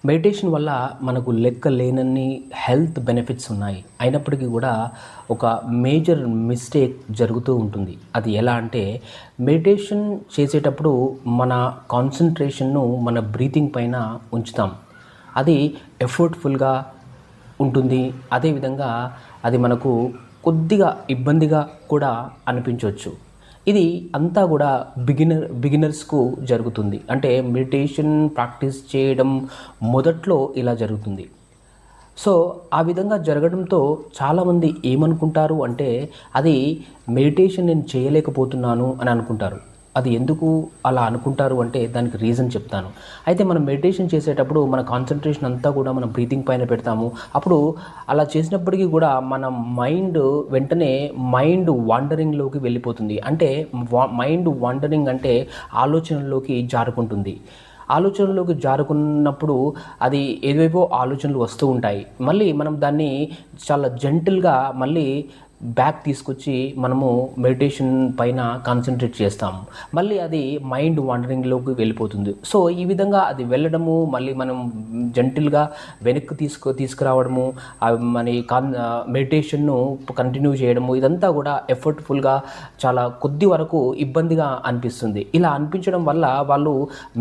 Meditation వల్ల మనకు లెక్క లేనన్ని హెల్త్ బెనిఫిట్స్ ఉన్నాయి. అయినప్పటికీ కూడా ఒక మేజర్ మిస్టేక్ జరుగుతూ ఉంటుంది. అది ఎలా అంటే మెడిటేషన్ చేసేటప్పుడు మన కాన్సంట్రేషన్ను మన బ్రీతింగ్ పైన ఉంచుతాం. అది ఎఫర్ట్ఫుల్గా ఉంటుంది. అదేవిధంగా అది మనకు కొద్దిగా ఇబ్బందిగా కూడా అనిపించవచ్చు. ఇది అంతా కూడా బిగినర్స్కు జరుగుతుంది. అంటే మెడిటేషన్ ప్రాక్టీస్ చేయడం మొదట్లో ఇలా జరుగుతుంది. సో ఆ విధంగా జరగడంతో చాలామంది ఏమనుకుంటారు అంటే అది మెడిటేషన్ నేను చేయలేకపోతున్నాను అని అనుకుంటారు. అది ఎందుకు అలా అనుకుంటారు అంటే దానికి రీజన్ చెప్తాను. అయితే మనం మెడిటేషన్ చేసేటప్పుడు మన కాన్సంట్రేషన్ అంతా కూడా మనం బ్రీతింగ్ పైన పెడతాము. అప్పుడు అలా చేసినప్పటికీ కూడా మన వెంటనే మైండ్ వాండరింగ్లోకి వెళ్ళిపోతుంది. అంటే మైండ్ వాండరింగ్ అంటే ఆలోచనల్లోకి జారుకుంటుంది. ఆలోచనలోకి జారుకున్నప్పుడు అది ఏవేవో ఆలోచనలు వస్తూ ఉంటాయి. మళ్ళీ మనం దాన్ని చాలా జెంటిల్గా మళ్ళీ బ్యాక్ తీసుకొచ్చి మనము మెడిటేషన్ పైన కాన్సన్ట్రేట్ చేస్తాము. మళ్ళీ అది మైండ్ వాండరింగ్లోకి వెళ్ళిపోతుంది. సో ఈ విధంగా అది వెళ్ళడము మళ్ళీ మనం జెంటిల్గా వెనక్కి తీసుకురావడము మన మెడిటేషన్ను కంటిన్యూ చేయడము ఇదంతా కూడా ఎఫర్ట్ఫుల్గా చాలా కొద్ది వరకు ఇబ్బందిగా అనిపిస్తుంది. ఇలా అనిపించడం వల్ల వాళ్ళు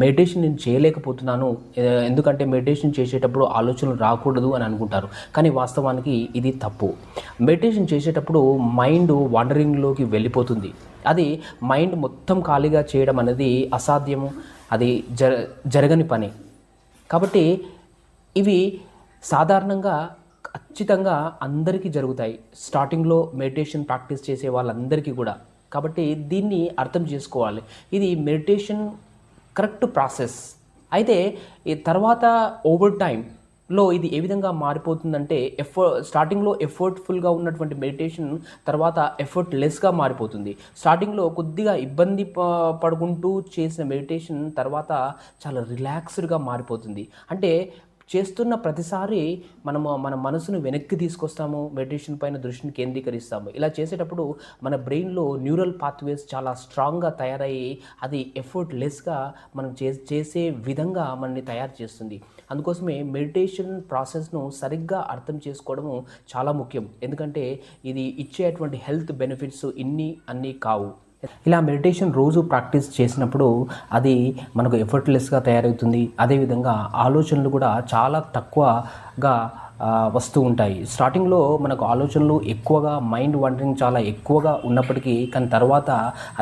మెడిటేషన్ నేను చేయలేకపోతున్నాను, ఎందుకంటే మెడిటేషన్ చేసేటప్పుడు ఆలోచనలు రాకూడదు అని అనుకుంటారు. కానీ వాస్తవానికి ఇది తప్పు. మెడిటేషన్ చేసేటప్పుడు మైండ్ వాండరింగ్లోకి వెళ్ళిపోతుంది. అది మైండ్ మొత్తం ఖాళీగా చేయడం అనేది అసాధ్యము, అది జరగని పని. కాబట్టి ఇవి సాధారణంగా ఖచ్చితంగా అందరికీ జరుగుతాయి, స్టార్టింగ్లో మెడిటేషన్ ప్రాక్టీస్ చేసే వాళ్ళందరికీ కూడా. కాబట్టి దీన్ని అర్థం చేసుకోవాలి. ఇది మెడిటేషన్ కరెక్ట్ ప్రాసెస్. అయితే ఈ తర్వాత ఓవర్ టైంలో ఇది ఏ విధంగా మారిపోతుందంటే స్టార్టింగ్లో ఎఫర్ట్ఫుల్గా ఉన్నటువంటి మెడిటేషన్ తర్వాత ఎఫర్ట్లెస్గా మారిపోతుంది. స్టార్టింగ్లో కొద్దిగా ఇబ్బంది పడుకుంటూ చేసిన మెడిటేషన్ తర్వాత చాలా రిలాక్స్డ్గా మారిపోతుంది. అంటే చేస్తున్న ప్రతిసారి మనము మన మనసును వెనక్కి తీసుకొస్తాము, మెడిటేషన్ పైన దృష్టిని కేంద్రీకరిస్తాము. ఇలా చేసేటప్పుడు మన బ్రెయిన్లో న్యూరల్ పాత్వేస్ చాలా స్ట్రాంగ్గా తయారయ్యి అది ఎఫర్ట్లెస్గా మనం చేసే విధంగా మనని తయారు చేస్తుంది. అందుకోసమే మెడిటేషన్ ప్రాసెస్ను సరిగ్గా అర్థం చేసుకోవడము చాలా ముఖ్యం. ఎందుకంటే ఇది ఇచ్చేటువంటి హెల్త్ బెనిఫిట్స్ అన్నీ కావు. ఇలా మెడిటేషన్ రోజు ప్రాక్టీస్ చేసినప్పుడు అది మనకు ఎఫర్ట్లెస్గా తయారవుతుంది. అదేవిధంగా ఆలోచనలు కూడా చాలా తక్కువగా వస్తూ ఉంటాయి. స్టార్టింగ్లో మనకు ఆలోచనలు ఎక్కువగా మైండ్ వాండరింగ్ చాలా ఎక్కువగా ఉన్నప్పటికీ కానీ తర్వాత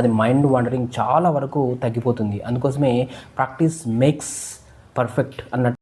అది మైండ్ వాండరింగ్ చాలా వరకు తగ్గిపోతుంది. అందుకోసమే ప్రాక్టీస్ మేక్స్ పర్ఫెక్ట్ అన్నట్టు.